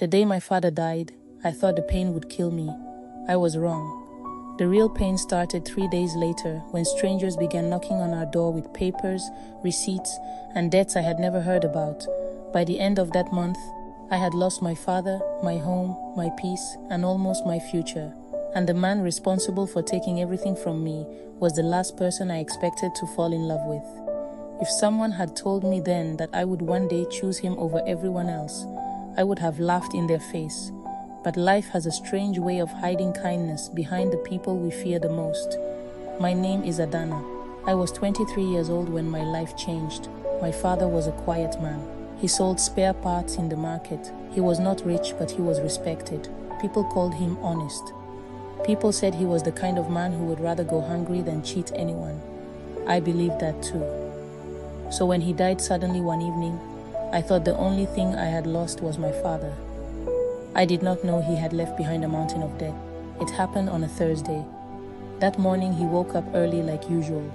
The day my father died, I thought the pain would kill me. I was wrong. The real pain started 3 days later when strangers began knocking on our door with papers, receipts, and debts I had never heard about. By the end of that month, I had lost my father, my home, my peace, and almost my future. And the man responsible for taking everything from me was the last person I expected to fall in love with. If someone had told me then that I would one day choose him over everyone else, I would have laughed in their face. But life has a strange way of hiding kindness behind the people we fear the most. My name is Adanna. I was 23 years old when my life changed. My father was a quiet man. He sold spare parts in the market. He was not rich, but he was respected. People called him honest. People said he was the kind of man who would rather go hungry than cheat anyone. I believed that too. So when he died suddenly one evening, I thought the only thing I had lost was my father. I did not know he had left behind a mountain of debt. It happened on a Thursday. That morning he woke up early like usual.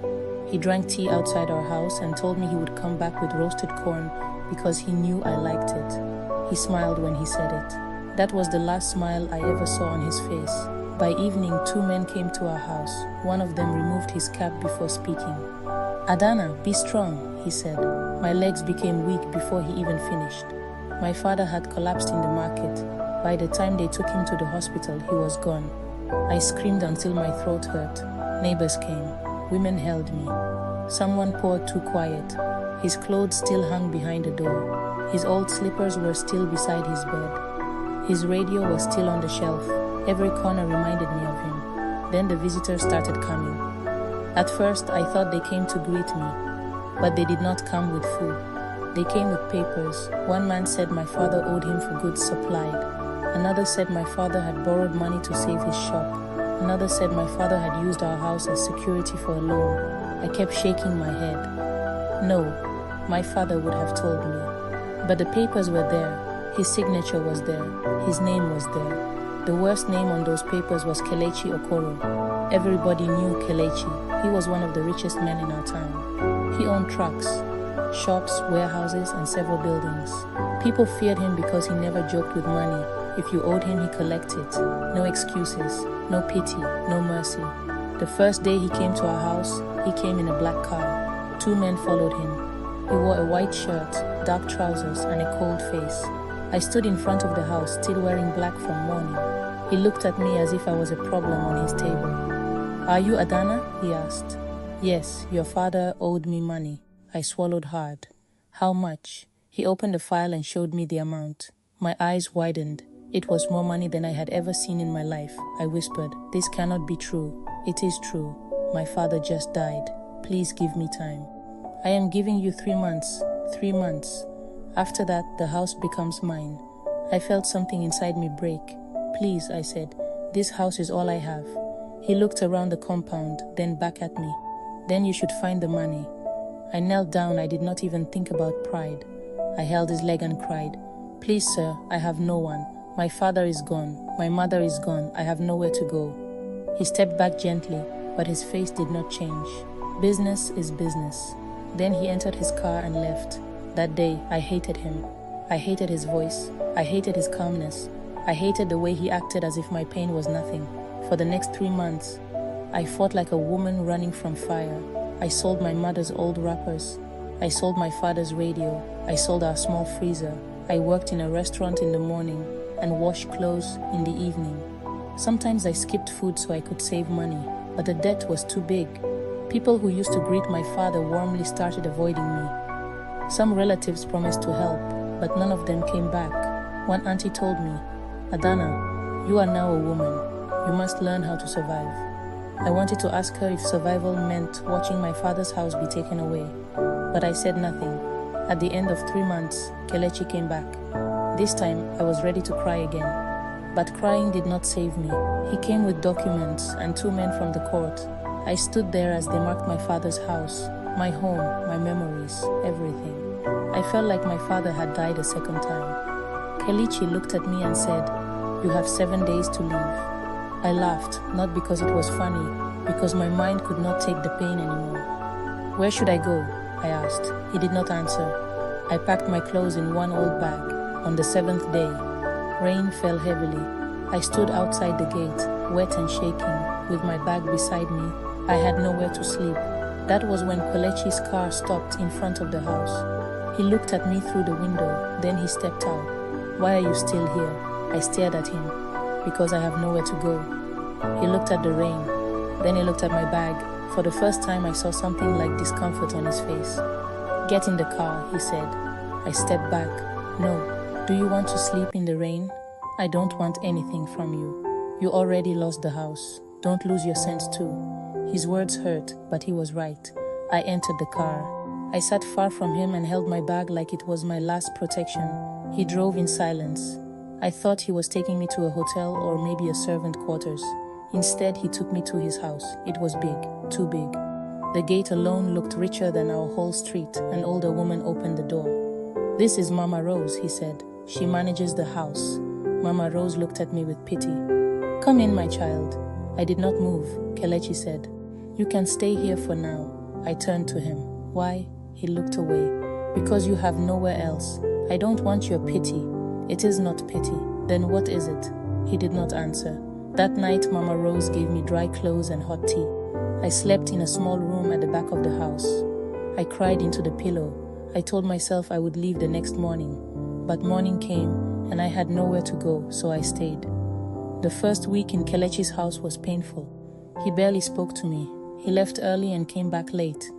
He drank tea outside our house and told me he would come back with roasted corn because he knew I liked it. He smiled when he said it. That was the last smile I ever saw on his face. By evening, 2 men came to our house. One of them removed his cap before speaking. "Adanna, be strong," he said. My legs became weak before he even finished. My father had collapsed in the market. By the time they took him to the hospital, he was gone. I screamed until my throat hurt. Neighbors came. Women held me. Someone poured too quiet. His clothes still hung behind the door. His old slippers were still beside his bed. His radio was still on the shelf. Every corner reminded me of him. Then the visitors started coming. At first, I thought they came to greet me, but they did not come with food. They came with papers. One man said my father owed him for goods supplied. Another said my father had borrowed money to save his shop. Another said my father had used our house as security for a loan. I kept shaking my head. No, my father would have told me. But the papers were there. His signature was there. His name was there. The worst name on those papers was Kelechi Okoro. Everybody knew Kelechi. He was one of the richest men in our town. He owned trucks, shops, warehouses, and several buildings. People feared him because he never joked with money. If you owed him, he collected. No excuses, no pity, no mercy. The first day he came to our house, he came in a black car. 2 men followed him. He wore a white shirt, dark trousers, and a cold face. I stood in front of the house, still wearing black from mourning. He looked at me as if I was a problem on his table. "Are you Adanna?" he asked. "Yes, your father owed me money." I swallowed hard. "How much?" He opened a file and showed me the amount. My eyes widened. It was more money than I had ever seen in my life. I whispered, "This cannot be true." "It is true. My father just died. Please give me time." "I am giving you 3 months. 3 months. After that, the house becomes mine." I felt something inside me break. "Please," I said, "this house is all I have." He looked around the compound, then back at me. "Then you should find the money." I knelt down. I did not even think about pride. I held his leg and cried, "Please, sir, I have no one. My father is gone. My mother is gone. I have nowhere to go." He stepped back gently, but his face did not change. Business is business. Then he entered his car and left. That day, I hated him. I hated his voice. I hated his calmness. I hated the way he acted as if my pain was nothing. For the next 3 months, I fought like a woman running from fire. I sold my mother's old wrappers. I sold my father's radio. I sold our small freezer. I worked in a restaurant in the morning and washed clothes in the evening. Sometimes I skipped food so I could save money, but the debt was too big. People who used to greet my father warmly started avoiding me. Some relatives promised to help, but none of them came back. One auntie told me, "Adanna, you are now a woman. You must learn how to survive." I wanted to ask her if survival meant watching my father's house be taken away, but I said nothing. At the end of 3 months, Kelechi came back. This time, I was ready to cry again. But crying did not save me. He came with documents and 2 men from the court. I stood there as they marked my father's house, my home, my memories, everything. I felt like my father had died a second time. Kelechi looked at me and said, "You have 7 days to leave." I laughed, not because it was funny, because my mind could not take the pain anymore. "Where should I go?" I asked. He did not answer. I packed my clothes in one old bag. On the 7th day, Rain fell heavily. I stood outside the gate, wet and shaking, with my bag beside me. I had nowhere to sleep. That was when Kelechi's car stopped in front of the house. He looked at me through the window, then he stepped out. "Why are you still here?" I stared at him. "Because I have nowhere to go." He looked at the rain, then he looked at my bag. For the first time, I saw something like discomfort on his face. "Get in the car," he said. I stepped back. "No. Do you want to sleep in the rain? I don't want anything from you. You already lost the house. Don't lose your sense too." His words hurt, but he was right. I entered the car. I sat far from him and held my bag like it was my last protection. He drove in silence. I thought he was taking me to a hotel or maybe a servant quarters. Instead, he took me to his house. It was big, too big. The gate alone looked richer than our whole street. An older woman opened the door. "This is Mama Rose," he said. "She manages the house." Mama Rose looked at me with pity. "Come in, my child." I did not move. Kelechi said, "You can stay here for now." I turned to him. "Why?" He looked away. "Because you have nowhere else. I don't want your pity." "It is not pity." "Then what is it?" He did not answer. That night, Mama Rose gave me dry clothes and hot tea. I slept in a small room at the back of the house. I cried into the pillow. I told myself I would leave the next morning. But morning came, and I had nowhere to go, so I stayed. The first week in Kelechi's house was painful. He barely spoke to me. He left early and came back late.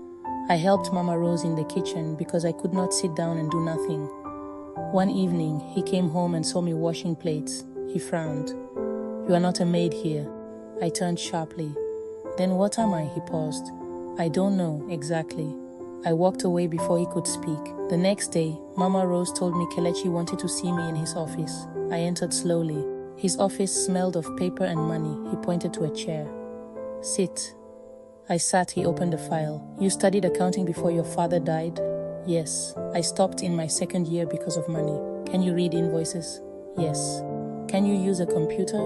I helped Mama Rose in the kitchen because I could not sit down and do nothing. One evening, he came home and saw me washing plates. He frowned. "You are not a maid here." I turned sharply. "Then what am I?" He paused. "I don't know exactly." I walked away before he could speak. The next day, Mama Rose told me Kelechi wanted to see me in his office. I entered slowly. His office smelled of paper and money. He pointed to a chair. "Sit." I sat. He opened the file. "You studied accounting before your father died?" "Yes." I stopped in my second year because of money. "Can you read invoices?" "Yes." "Can you use a computer?"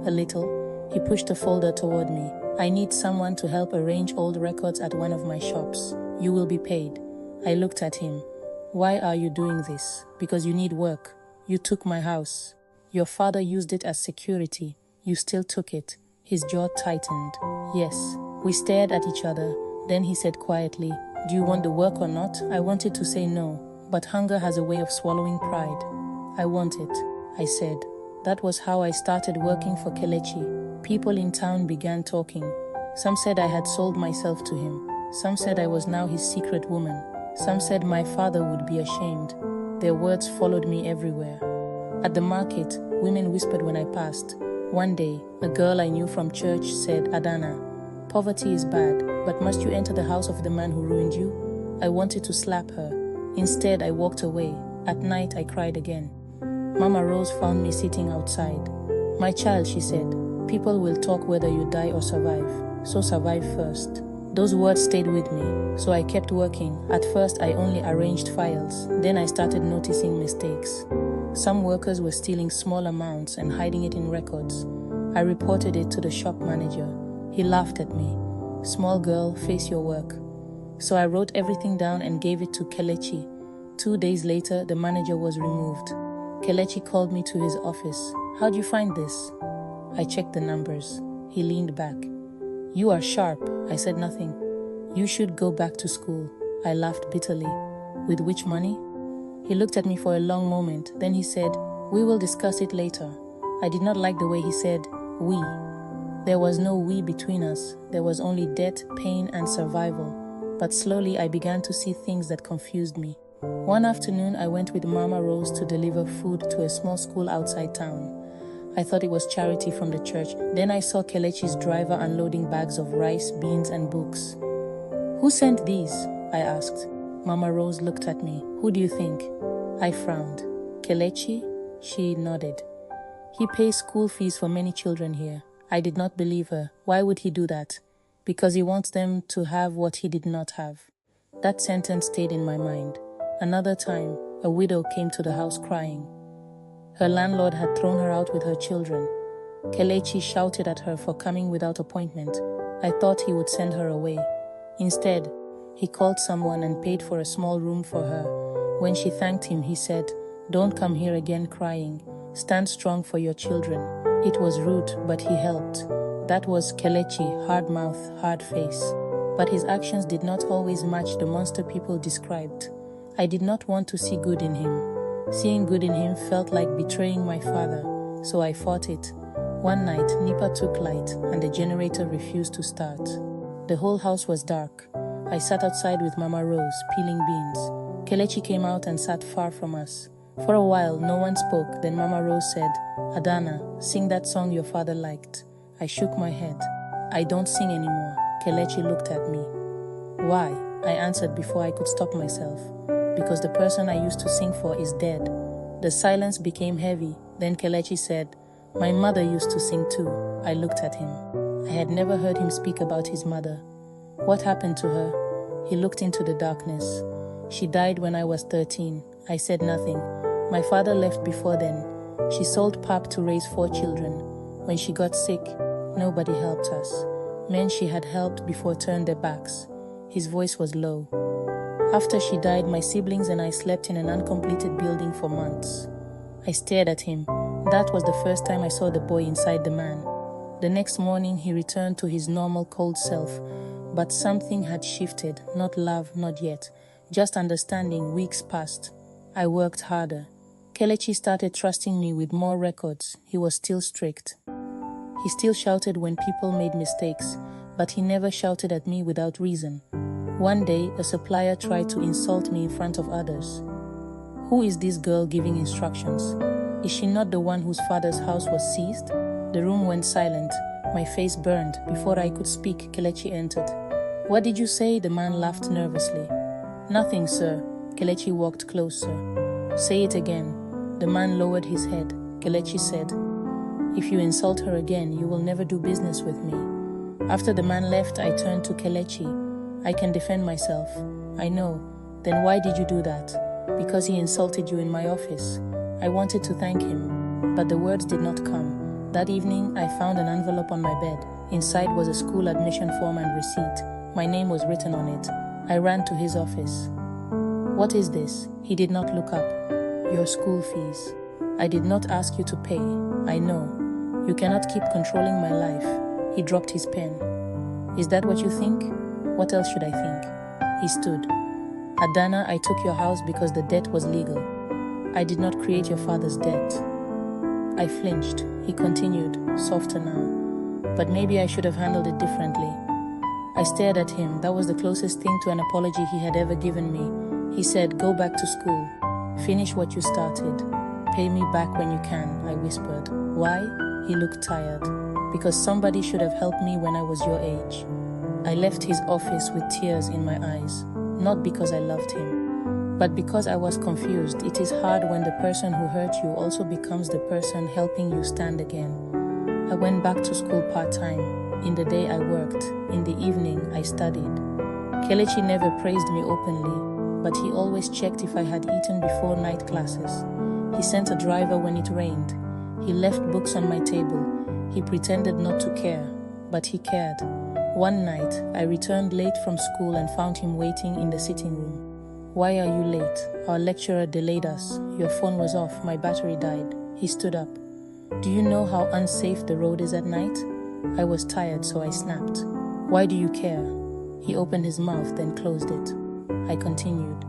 "A little." He pushed a folder toward me. "I need someone to help arrange old records at one of my shops. You will be paid." I looked at him. "Why are you doing this?" "Because you need work. You took my house. Your father used it as security. You still took it." His jaw tightened. "Yes." We stared at each other. Then he said quietly, "Do you want the work or not?" I wanted to say no, but hunger has a way of swallowing pride. "I want it," I said. That was how I started working for Kelechi. People in town began talking. Some said I had sold myself to him. Some said I was now his secret woman. Some said my father would be ashamed. Their words followed me everywhere. At the market, women whispered when I passed. One day, a girl I knew from church said, "Adanna, poverty is bad, but must you enter the house of the man who ruined you?" I wanted to slap her. Instead, I walked away. At night, I cried again. Mama Rose found me sitting outside. "My child," she said, "people will talk whether you die or survive, so survive first." Those words stayed with me, so I kept working. At first, I only arranged files. Then I started noticing mistakes. Some workers were stealing small amounts and hiding it in records. I reported it to the shop manager. He laughed at me. "Small girl, face your work." So I wrote everything down and gave it to Kelechi. 2 days later, the manager was removed. Kelechi called me to his office. "How'd you find this?" I checked the numbers. He leaned back. "You are sharp." I said nothing. "You should go back to school." I laughed bitterly. "With which money?" He looked at me for a long moment. Then he said, "We will discuss it later." I did not like the way he said, "we." There was no we between us. There was only debt, pain, and survival. But slowly I began to see things that confused me. One afternoon, I went with Mama Rose to deliver food to a small school outside town. I thought it was charity from the church. Then I saw Kelechi's driver unloading bags of rice, beans, and books. "Who sent these?" I asked. Mama Rose looked at me. "Who do you think?" I frowned. "Kelechi?" She nodded. "He pays school fees for many children here." I did not believe her. Why would he do that? Because he wants them to have what he did not have. That sentence stayed in my mind. Another time, a widow came to the house crying. Her landlord had thrown her out with her children. Kelechi shouted at her for coming without appointment. I thought he would send her away. Instead, he called someone and paid for a small room for her. When she thanked him, he said, "Don't come here again crying. Stand strong for your children. It was rude, but he helped. That was Kelechi, hard mouth, hard face. But his actions did not always match the monster people described. I did not want to see good in him. Seeing good in him felt like betraying my father, so I fought it. One night, NEPA took light and the generator refused to start. The whole house was dark. I sat outside with Mama Rose, peeling beans. Kelechi came out and sat far from us. For a while, no one spoke. Then Mama Rose said, "Adanna, sing that song your father liked." I shook my head. "I don't sing anymore." Kelechi looked at me. "Why?" I answered before I could stop myself. "Because the person I used to sing for is dead." The silence became heavy. Then Kelechi said, "My mother used to sing too." I looked at him. I had never heard him speak about his mother. "What happened to her?" He looked into the darkness. "She died when I was 13. I said nothing. My father left before then. She sold pap to raise 4 children. When she got sick, nobody helped us. Men she had helped before turned their backs." His voice was low. "After she died, my siblings and I slept in an uncompleted building for months." I stared at him. That was the first time I saw the boy inside the man. The next morning, he returned to his normal cold self, but something had shifted. Not love, not yet. Just understanding. Weeks passed. I worked harder. Kelechi started trusting me with more records. He was still strict. He still shouted when people made mistakes, but he never shouted at me without reason. One day, a supplier tried to insult me in front of others. "Who is this girl giving instructions? Is she not the one whose father's house was seized?" The room went silent. My face burned. Before I could speak, Kelechi entered. "What did you say?" The man laughed nervously. "Nothing, sir." Kelechi walked closer. "Say it again." The man lowered his head. Kelechi said, "If you insult her again, you will never do business with me." After the man left, I turned to Kelechi. "I can defend myself." "I know." "Then why did you do that?" "Because he insulted you in my office." I wanted to thank him, but the words did not come. That evening, I found an envelope on my bed. Inside was a school admission form and receipt. My name was written on it. I ran to his office. "What is this?" He did not look up. "Your school fees." "I did not ask you to pay." "I know. You cannot keep controlling my life." He dropped his pen. "Is that what you think?" "What else should I think?" He stood. "Adanna, I took your house because the debt was legal. I did not create your father's debt." I flinched. He continued, softer now. "But maybe I should have handled it differently." I stared at him. That was the closest thing to an apology he had ever given me. He said, "Go back to school. Finish what you started. Pay me back when you can," I whispered. "Why?" He looked tired. "Because somebody should have helped me when I was your age." I left his office with tears in my eyes. Not because I loved him, but because I was confused. It is hard when the person who hurt you also becomes the person helping you stand again. I went back to school part-time. In the day I worked. In the evening I studied. Kelechi never praised me openly, but he always checked if I had eaten before night classes. He sent a driver when it rained. He left books on my table. He pretended not to care, but he cared. One night, I returned late from school and found him waiting in the sitting room. "Why are you late? Our lecturer delayed us. Your phone was off. My battery died." He stood up. "Do you know how unsafe the road is at night?" I was tired, so I snapped. "Why do you care?" He opened his mouth, then closed it. I continued.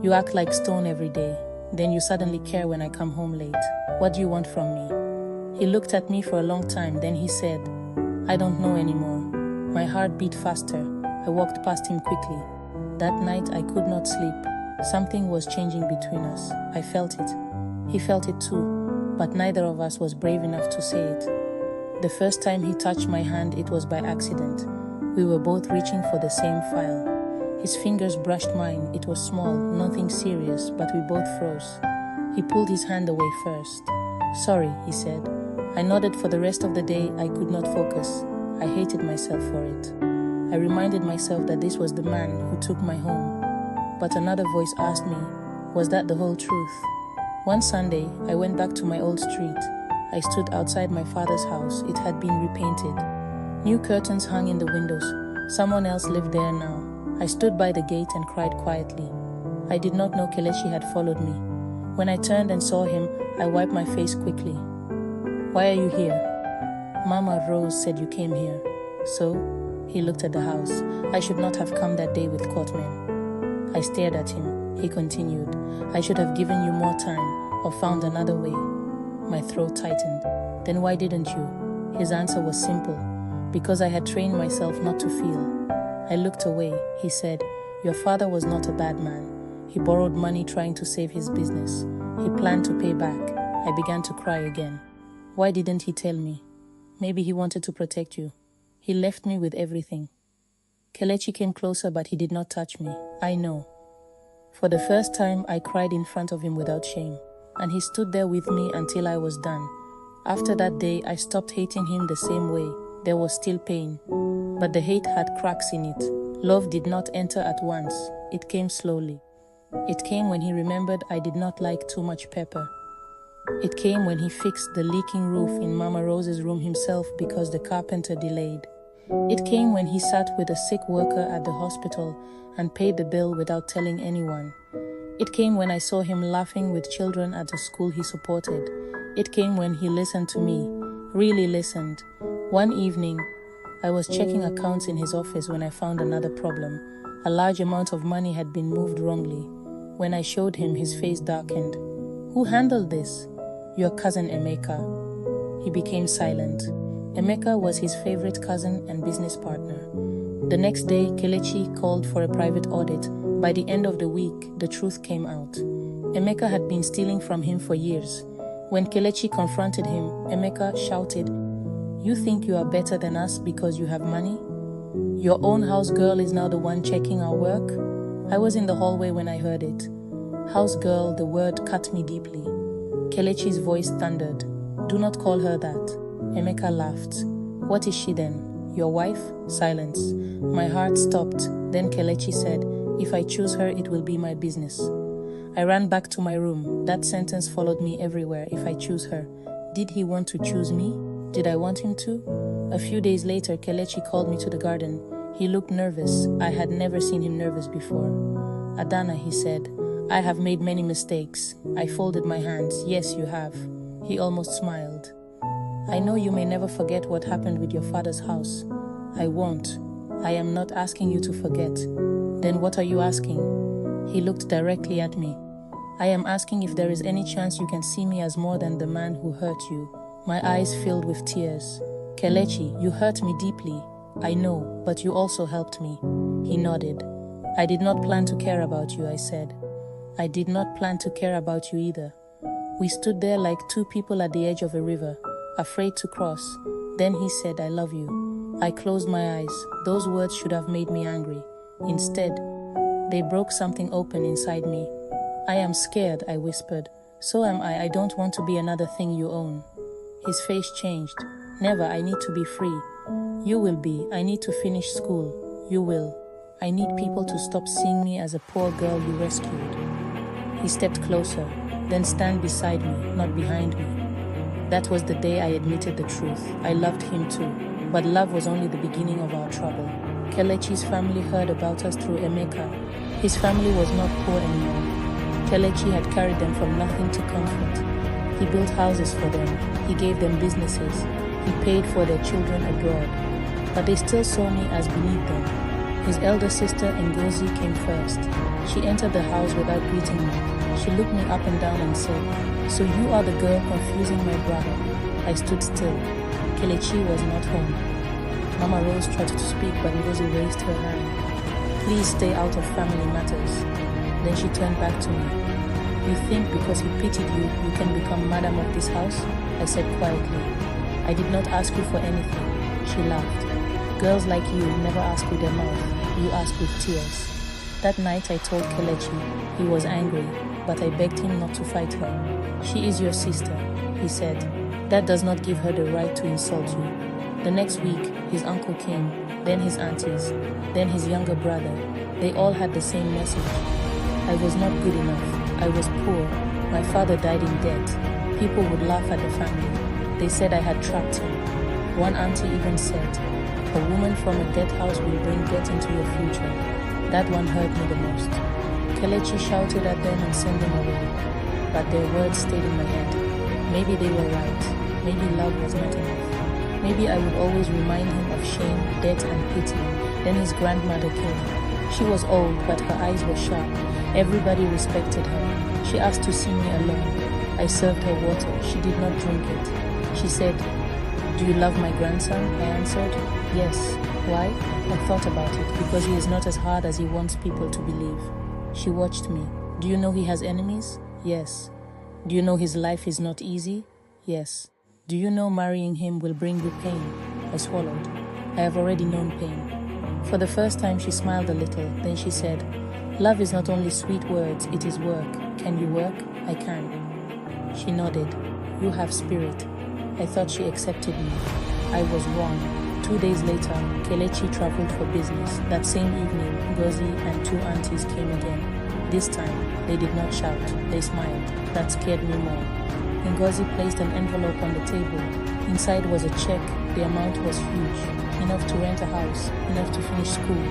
"You act like stone every day. Then you suddenly care when I come home late. What do you want from me?" He looked at me for a long time, then he said, "I don't know anymore." My heart beat faster. I walked past him quickly. That night I could not sleep. Something was changing between us. I felt it. He felt it too, but neither of us was brave enough to say it. The first time he touched my hand, it was by accident. We were both reaching for the same file. His fingers brushed mine. It was small, nothing serious, but we both froze. He pulled his hand away first. "Sorry," he said. I nodded. For the rest of the day. I could not focus. I hated myself for it. I reminded myself that this was the man who took my home. But another voice asked me, was that the whole truth? One Sunday, I went back to my old street. I stood outside my father's house. It had been repainted. New curtains hung in the windows. Someone else lived there now. I stood by the gate and cried quietly. I did not know Kelechi had followed me. When I turned and saw him, I wiped my face quickly. Why are you here? Mama Rose said you came here. So? He looked at the house. I should not have come that day with courtmen. I stared at him. He continued. I should have given you more time or found another way. My throat tightened. Then why didn't you? His answer was simple. Because I had trained myself not to feel. I looked away. He said, your father was not a bad man. He borrowed money trying to save his business. He planned to pay back. I began to cry again. Why didn't he tell me? Maybe he wanted to protect you. He left me with everything. Kelechi came closer, but he did not touch me. I know. For the first time, I cried in front of him without shame, and he stood there with me until I was done. After that day, I stopped hating him the same way. There was still pain, but the hate had cracks in it. Love did not enter at once. It came slowly. It came when he remembered I did not like too much pepper. It came when he fixed the leaking roof in Mama Rose's room himself because the carpenter delayed. It came when he sat with a sick worker at the hospital and paid the bill without telling anyone. It came when I saw him laughing with children at the school he supported. It came when he listened to me, really listened. One evening, I was checking accounts in his office when I found another problem. A large amount of money had been moved wrongly. When I showed him, his face darkened. Who handled this? Your cousin Emeka. He became silent. Emeka was his favorite cousin and business partner. The next day, Kelechi called for a private audit. By the end of the week, the truth came out. Emeka had been stealing from him for years. When Kelechi confronted him, Emeka shouted, you think you are better than us because you have money? Your own house girl is now the one checking our work? I was in the hallway when I heard it. House girl, the word cut me deeply. Kelechi's voice thundered. Do not call her that. Emeka laughed. What is she then? Your wife? Silence. My heart stopped. Then Kelechi said, if I choose her, it will be my business. I ran back to my room. That sentence followed me everywhere. If I choose her. Did he want to choose me? Did I want him to? A few days later, Kelechi called me to the garden. He looked nervous. I had never seen him nervous before. Adanna, he said, I have made many mistakes. I folded my hands. Yes, you have. He almost smiled. I know you may never forget what happened with your father's house. I won't. I am not asking you to forget. Then what are you asking? He looked directly at me. I am asking if there is any chance you can see me as more than the man who hurt you. My eyes filled with tears. Kelechi, you hurt me deeply. I know, but you also helped me. He nodded. I did not plan to care about you, I said. I did not plan to care about you either. We stood there like two people at the edge of a river, afraid to cross. Then he said, I love you. I closed my eyes. Those words should have made me angry. Instead, they broke something open inside me. I am scared, I whispered. So am I. I don't want to be another thing you own. His face changed. Never. I need to be free. You will be. I need to finish school. You will. I need people to stop seeing me as a poor girl you rescued. He stepped closer, then stand beside me, not behind me. That was the day I admitted the truth. I loved him too, but love was only the beginning of our trouble. Kelechi's family heard about us through Emeka. His family was not poor anymore. Kelechi had carried them from nothing to comfort. He built houses for them. He gave them businesses. He paid for their children abroad. But they still saw me as beneath them. His elder sister, Ngozi, came first. She entered the house without greeting me. She looked me up and down and said, so you are the girl confusing my brother. I stood still. Kelechi was not home. Mama Rose tried to speak, but Ngozi raised her hand. Please stay out of family matters. Then she turned back to me. You think because he pitied you, you can become madam of this house? I said quietly. I did not ask you for anything. She laughed. Girls like you never ask with their mouth. You ask with tears. That night I told Kelechi. He was angry, but I begged him not to fight her. She is your sister, he said. That does not give her the right to insult you. The next week, his uncle came, then his aunties, then his younger brother. They all had the same message. I was not good enough. I was poor. My father died in debt. People would laugh at the family. They said I had trapped him. One auntie even said, a woman from a dead house will bring death into your future. That one hurt me the most. Kelechi shouted at them and sent them away, but their words stayed in my head. Maybe they were right. Maybe love was not enough. Maybe I would always remind him of shame, debt, and pity. Then his grandmother came. She was old, but her eyes were sharp. Everybody respected her. She asked to see me alone. I served her water. She did not drink it. She said, "Do you love my grandson?" I answered, "Yes." Why? I thought about it. Because he is not as hard as he wants people to believe. She watched me. "Do you know he has enemies?" "Yes." "Do you know his life is not easy?" "Yes." "Do you know marrying him will bring you pain?" I swallowed. I have already known pain. For the first time she smiled a little. Then she said, "Love is not only sweet words, it is work. Can you work?" "I can." She nodded. "You have spirit." I thought she accepted me. I was wrong. 2 days later, Kelechi traveled for business. That same evening, Ngozi and 2 aunties came again. This time, they did not shout. They smiled. That scared me more. Ngozi placed an envelope on the table. Inside was a check. The amount was huge. Enough to rent a house. Enough to finish school.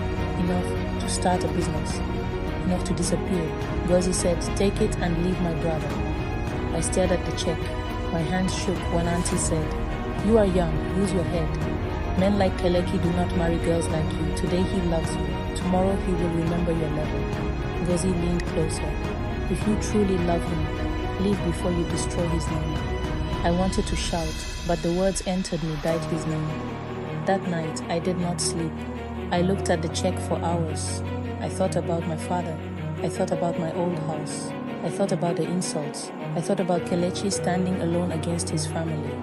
Enough to start a business. Enough to disappear. Ngozi said, "Take it and leave my brother." I stared at the check. My hands shook. One auntie said, "You are young. Use your head. Men like Kelechi do not marry girls like you. Today he loves you. Tomorrow he will remember your level." Ngozi leaned closer. "If you truly love him, leave before you destroy his name." I wanted to shout, but the words entered me, died his name. That night, I did not sleep. I looked at the check for hours. I thought about my father. I thought about my old house. I thought about the insults. I thought about Kelechi standing alone against his family.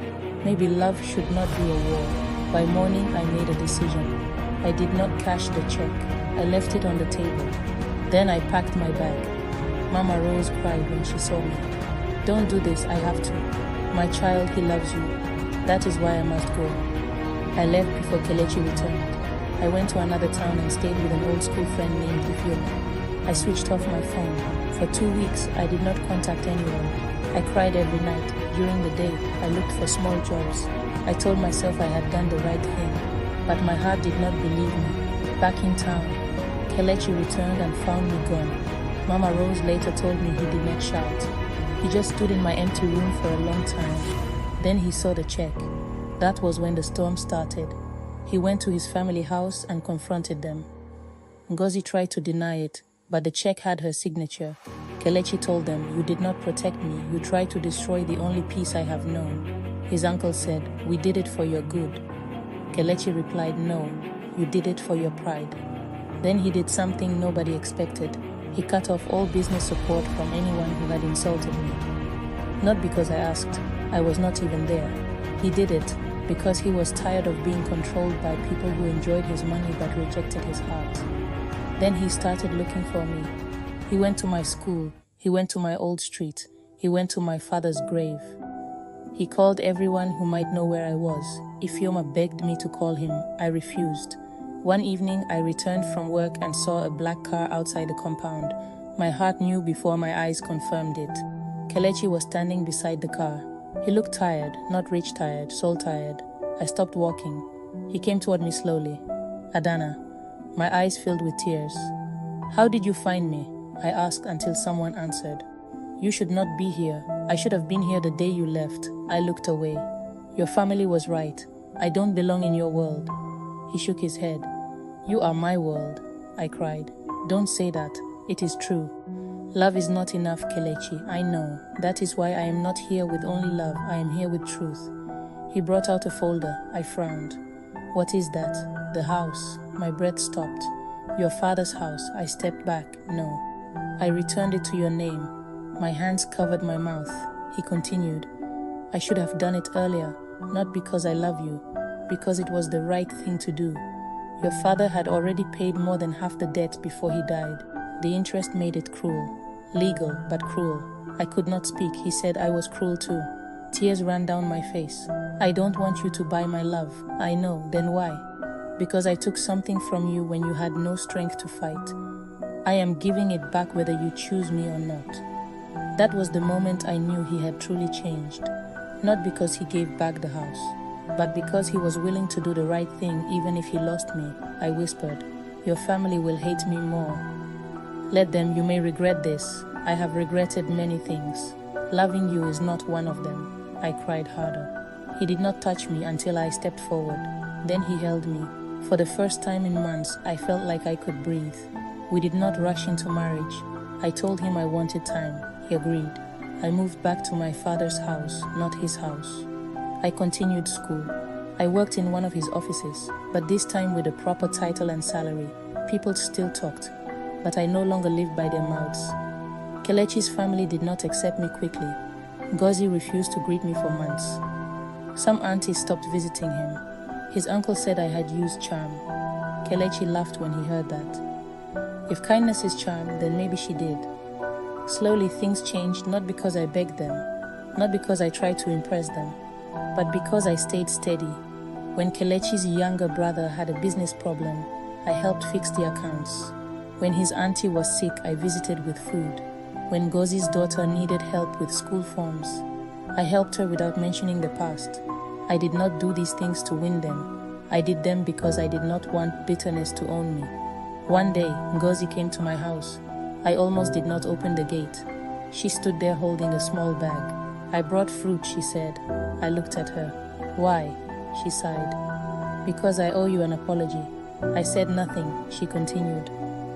Maybe love should not be a war. By morning, I made a decision. I did not cash the check. I left it on the table. Then I packed my bag. Mama Rose cried when she saw me. "Don't do this, I have to. My child, he loves you. That is why I must go." I left before Kelechi returned. I went to another town and stayed with an old school friend named Abiola. I switched off my phone. For 2 weeks, I did not contact anyone. I cried every night. During the day, I looked for small jobs. I told myself I had done the right thing, but my heart did not believe me. Back in town, Kelechi returned and found me gone. Mama Rose later told me he did not shout. He just stood in my empty room for a long time. Then he saw the check. That was when the storm started. He went to his family house and confronted them. Ngozi tried to deny it, but the check had her signature. Kelechi told them, "You did not protect me. You tried to destroy the only peace I have known." His uncle said, "We did it for your good." Kelechi replied, "No, you did it for your pride." Then he did something nobody expected. He cut off all business support from anyone who had insulted me. Not because I asked. I was not even there. He did it because he was tired of being controlled by people who enjoyed his money but rejected his heart. Then he started looking for me. He went to my school. He went to my old street. He went to my father's grave. He called everyone who might know where I was. Ifeoma begged me to call him. I refused. One evening, I returned from work and saw a black car outside the compound. My heart knew before my eyes confirmed it. Kelechi was standing beside the car. He looked tired, not rich tired, soul tired. I stopped walking. He came toward me slowly. "Adanna." My eyes filled with tears. "How did you find me?" I asked until someone answered. "You should not be here. I should have been here the day you left." I looked away. "Your family was right. I don't belong in your world." He shook his head. "You are my world." I cried. "Don't say that. It is true. Love is not enough, Kelechi. I know. That is why I am not here with only love. I am here with truth." He brought out a folder. I frowned. "What is that?" "The house." My breath stopped. "Your father's house." I stepped back. "No. I returned it to your name." My hands covered my mouth. He continued. "I should have done it earlier, not because I love you, because it was the right thing to do. Your father had already paid more than half the debt before he died. The interest made it cruel. Legal, but cruel." I could not speak. He said I was cruel too. Tears ran down my face. "I don't want you to buy my love." "I know. Then why?" "Because I took something from you when you had no strength to fight. I am giving it back whether you choose me or not." That was the moment I knew he had truly changed. Not because he gave back the house, but because he was willing to do the right thing even if he lost me. I whispered, "Your family will hate me more." "Let them, you may regret this. I have regretted many things. Loving you is not one of them." I cried harder. He did not touch me until I stepped forward. Then he held me. For the first time in months, I felt like I could breathe. We did not rush into marriage. I told him I wanted time. He agreed. I moved back to my father's house, not his house. I continued school. I worked in one of his offices, but this time with a proper title and salary. People still talked, but I no longer lived by their mouths. Kelechi's family did not accept me quickly. Ngozi refused to greet me for months. Some aunties stopped visiting him. His uncle said I had used charm. Kelechi laughed when he heard that. If kindness is charm, then maybe she did. Slowly things changed, not because I begged them, not because I tried to impress them, but because I stayed steady. When Kelechi's younger brother had a business problem, I helped fix the accounts. When his auntie was sick, I visited with food. When Ngozi's daughter needed help with school forms, I helped her without mentioning the past. I did not do these things to win them. I did them because I did not want bitterness to own me. One day, Ngozi came to my house. I almost did not open the gate. She stood there holding a small bag. I brought fruit, she said. I looked at her. Why? She sighed. Because I owe you an apology. I said nothing, she continued.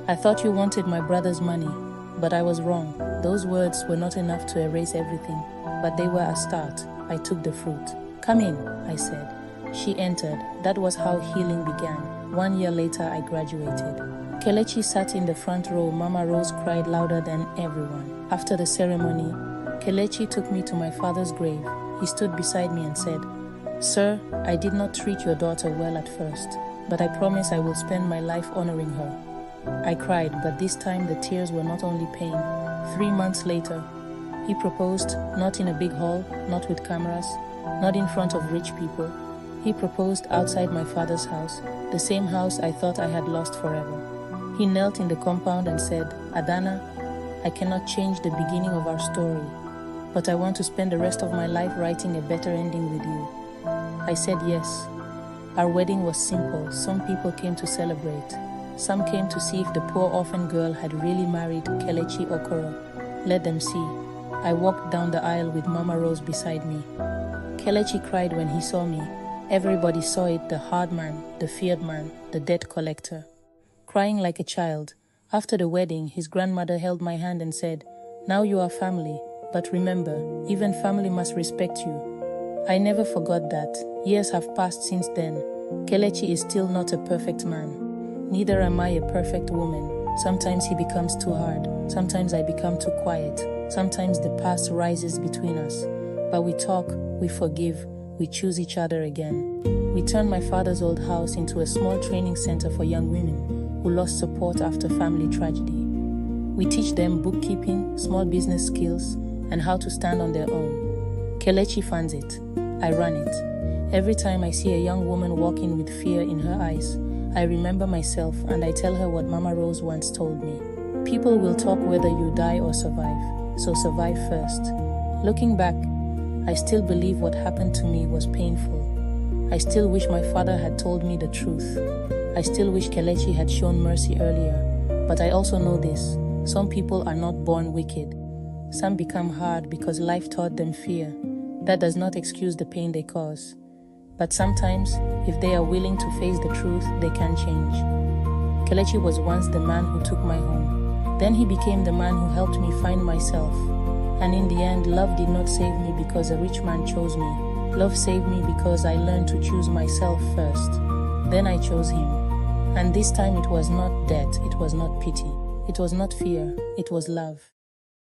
I thought you wanted my brother's money, but I was wrong. Those words were not enough to erase everything, but they were a start. I took the fruit. Come in, I said. She entered. That was how healing began. 1 year later, I graduated. Kelechi sat in the front row. Mama Rose cried louder than everyone. After the ceremony, Kelechi took me to my father's grave. He stood beside me and said, "Sir, I did not treat your daughter well at first, but I promise I will spend my life honoring her." I cried, but this time the tears were not only pain. 3 months later, he proposed, not in a big hall, not with cameras, not in front of rich people. He proposed outside my father's house, the same house I thought I had lost forever. He knelt in the compound and said, "Adanna, I cannot change the beginning of our story, but I want to spend the rest of my life writing a better ending with you." I said yes. Our wedding was simple. Some people came to celebrate. Some came to see if the poor orphan girl had really married Kelechi Okoro. Let them see. I walked down the aisle with Mama Rose beside me. Kelechi cried when he saw me. Everybody saw it, the hard man, the feared man, the debt collector. Crying like a child. After the wedding, his grandmother held my hand and said, "Now you are family, but remember, even family must respect you." I never forgot that. Years have passed since then. Kelechi is still not a perfect man. Neither am I a perfect woman. Sometimes he becomes too hard. Sometimes I become too quiet. Sometimes the past rises between us. But we talk, we forgive, we choose each other again. We turned my father's old house into a small training center for young women who lost support after family tragedy. We teach them bookkeeping, small business skills, and how to stand on their own. Kelechi funds it. I run it. Every time I see a young woman walking with fear in her eyes, I remember myself and I tell her what Mama Rose once told me. People will talk whether you die or survive, so survive first. Looking back, I still believe what happened to me was painful. I still wish my father had told me the truth. I still wish Kelechi had shown mercy earlier. But I also know this: some people are not born wicked. Some become hard because life taught them fear. That does not excuse the pain they cause. But sometimes, if they are willing to face the truth, they can change. Kelechi was once the man who took my home. Then he became the man who helped me find myself. And in the end, love did not save me because a rich man chose me. Love saved me because I learned to choose myself first. Then I chose him. And this time it was not debt, it was not pity, it was not fear, it was love.